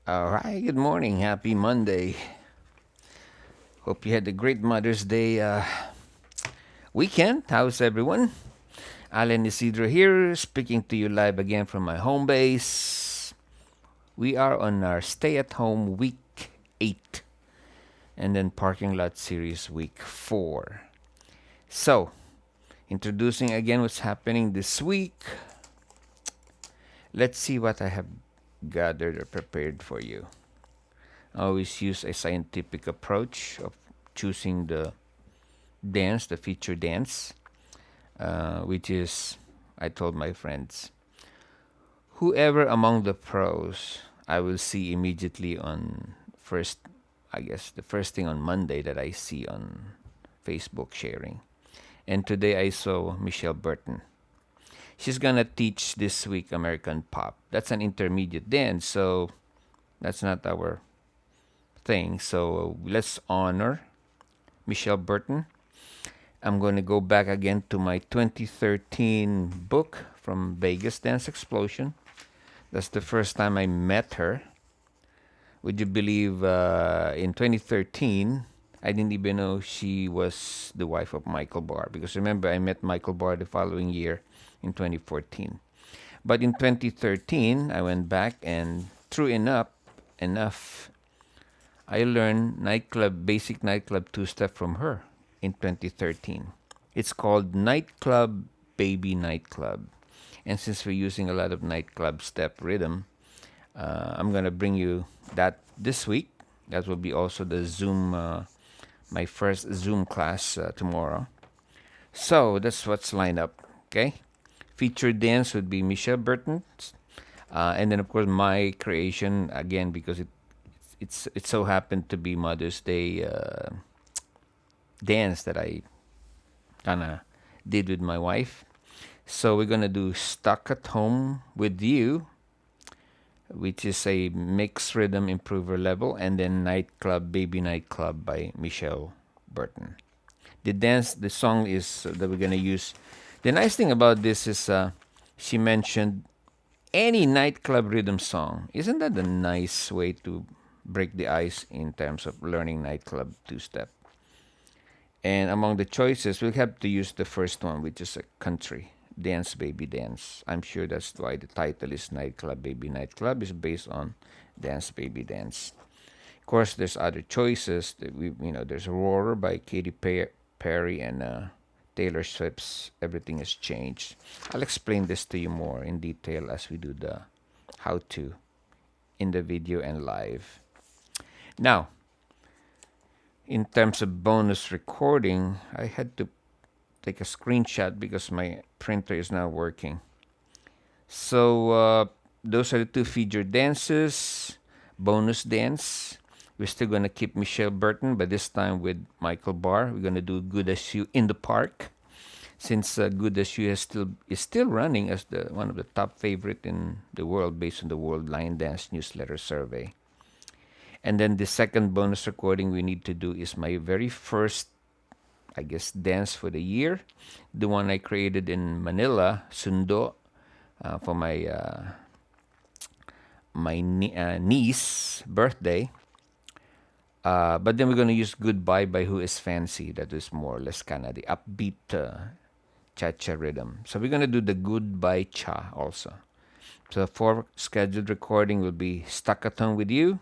All right, good morning. Happy Monday. Hope you had a great Mother's Day weekend. How's everyone? Alan Isidro here, speaking to you live again from my home base. We are on our stay at home week 8 and then parking lot series week 4. So, introducing again what's happening this week. Let's see what I have gathered or prepared for you. I always use a scientific approach of choosing the dance, the feature dance, which is, I told my friends, whoever among the pros I will see immediately on first, I guess the first thing on Monday that I see on Facebook sharing. And today I saw Michelle Burton. She's gonna teach this week American pop. That's an intermediate dance, so that's not our thing. So let's honor Michelle Burton. I'm going to go back again to my 2013 book from Vegas Dance Explosion. That's the first time I met her. Would you believe in 2013, I didn't even know she was the wife of Michael Barr. Because remember, I met Michael Barr the following year in 2014. But in 2013, I went back and true enough, I learned basic nightclub two-step from her in 2013. It's called Nightclub Baby Nightclub. And since we're using a lot of nightclub step rhythm, I'm going to bring you that this week. That will be also the Zoom, my first Zoom class tomorrow. So that's what's lined up, okay? Featured dance would be Michelle Burton. And then, of course, my creation, again, because it so happened to be Mother's Day dance that I kind of did with my wife. So we're going to do Stuck at Home with You, which is a mixed rhythm improver level, and then Nightclub, Baby Nightclub by Michelle Burton. The song is that we're going to use. The nice thing about this is she mentioned any nightclub rhythm song. Isn't that a nice way to break the ice in terms of learning nightclub two-step? And among the choices, we'll have to use the first one, which is a country, Dance Baby Dance. I'm sure that's why the title is Nightclub Baby Nightclub, is based on Dance Baby Dance. Of course, there's other choices. There's Roar by Katy Perry and Taylor Swift's Everything Has Changed. I'll explain this to you more in detail as we do the how-to in the video and live. Now, in terms of bonus recording, I had to take a screenshot because my printer is not working. So those are the two featured dances. Bonus dance. We're still going to keep Michelle Burton, but this time with Michael Barr. We're going to do Good As You in the Park. Since Good As You is still running as one of the top favorite in the world based on the World Line Dance Newsletter survey. And then the second bonus recording we need to do is my very first, I guess, dance for the year. The one I created in Manila, Sundo, for my niece's birthday. But then we're going to use Goodbye by Who Is Fancy. That is more or less kind of the upbeat cha-cha rhythm. So we're going to do the Goodbye Cha also. So the 4 scheduled recording will be Stuck at Home with You,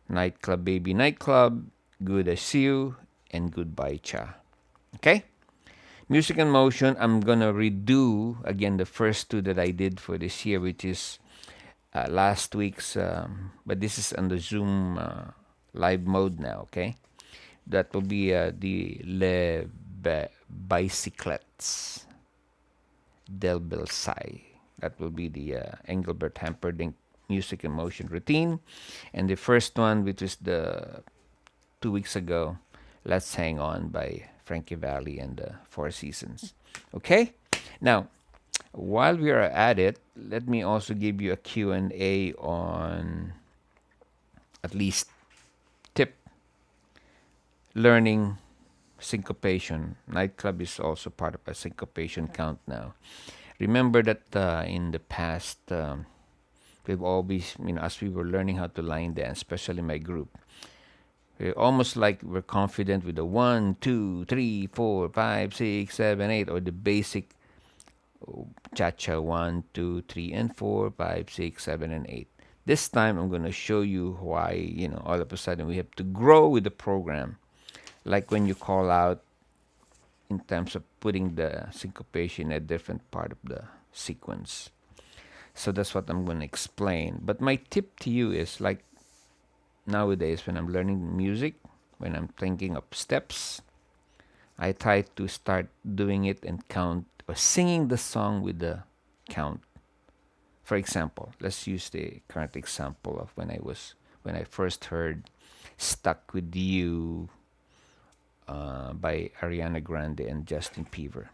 Nightclub Baby Nightclub, Good As You, and Goodbye Cha. Okay? Music and Motion, I'm going to redo again the first 2 that I did for this year, which is last week's, but this is on the Zoom live mode now, okay? That will be the Bicyclettes del Belsai. That will be the Engelbert Humperdinck Music and Motion routine. And the first one, which is the 2 weeks ago, Let's Hang On by Frankie Valli and the Four Seasons. Okay? Now, while we are at it, let me also give you a Q&A on at least tip learning syncopation. Nightclub is also part of a syncopation count now. Remember that in the past We've always, as we were learning how to line dance, especially my group, we're almost like we're confident with the 1, 2, 3, 4, 5, 6, 7, 8, or the basic cha-cha 1, 2, 3, and 4, 5, 6, 7, and 8. This time I'm going to show you why, all of a sudden we have to grow with the program. Like when you call out in terms of putting the syncopation in a different part of the sequence. So that's what I'm going to explain. But my tip to you is, like nowadays when I'm learning music, when I'm thinking of steps, I try to start doing it and count, or singing the song with the count. For example, let's use the current example of when I first heard "Stuck with You" by Ariana Grande and Justin Bieber.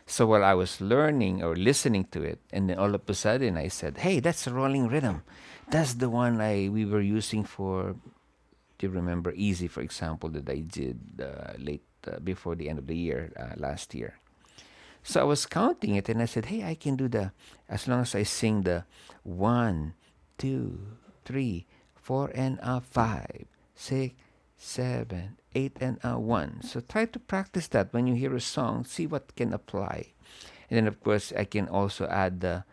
So while I was learning or listening to it, and then all of a sudden I said, "Hey, that's a rolling rhythm. That's the one we were using for." Do you remember "Easy," for example, that I did late before the end of the year last year? So I was counting it, and I said, "Hey, I can do as long as I sing the 1, 2, 3, 4, and a 5, 6, 7, 8, and a 1." So try to practice that when you hear a song. See what can apply. And then, of course, I can also add the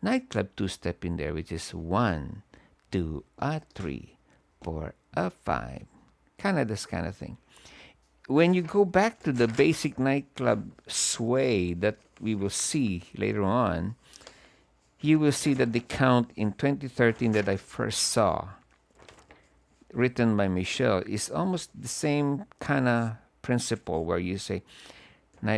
nightclub two-step in there, which is 1, 2, a 3, 4, a 5. Kind of this kind of thing. When you go back to the basic nightclub sway that we will see later on, you will see that the count in 2013 that I first saw, written by Michelle, is almost the same kind of principle, where you say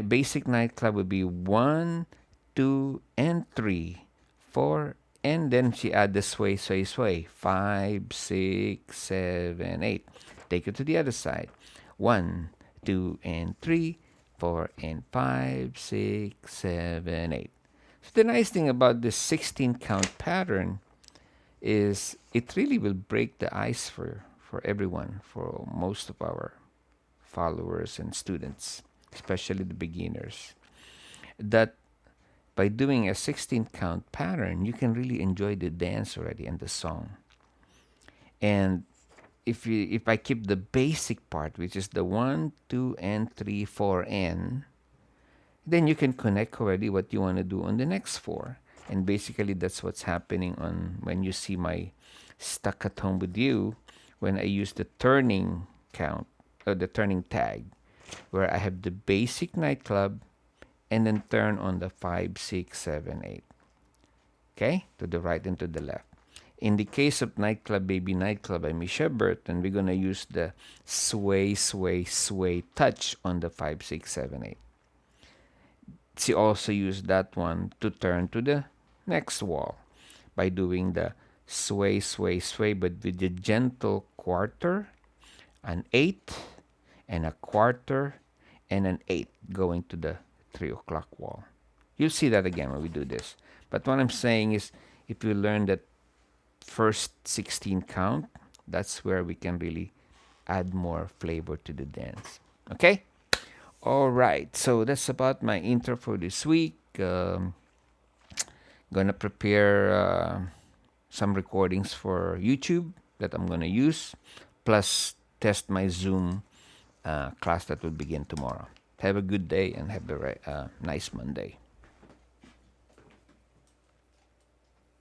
basic nightclub would be 1, 2, and 3, 4, and then she add the sway, sway, sway, 5, 6, 7, 8. Take it to the other side. 1, 2, and 3, 4, and 5, 6, 7, 8. So the nice thing about this 16 count pattern is it really will break the ice for everyone, for most of our followers and students, especially the beginners, that by doing a 16 count pattern, you can really enjoy the dance already and the song. And if I keep the basic part, which is the 1, 2, and 3, 4, and then you can connect already what you want to do on the next 4. And basically that's what's happening on when you see my "Stuck at Home with You," when I use the turning count, or the turning tag, where I have the basic nightclub and then turn on the 5, 6, 7, 8. Okay? To the right and to the left. In the case of Nightclub Baby Nightclub by Misha Burton, we're going to use the sway, sway, sway touch on the 5, 6, 7, 8. She also used that one to turn to the next wall by doing the sway, sway, sway, but with the gentle quarter, an 8, and a quarter, and an 8 going to the 3 o'clock wall. You'll see that again when we do this. But what I'm saying is, if you learn that first 16 count, that's where we can really add more flavor to the dance. Okay? All right. So that's about my intro for this week. Gonna prepare some recordings for YouTube that I'm gonna use, plus test my Zoom class that will begin tomorrow. Have a good day and have a nice Monday.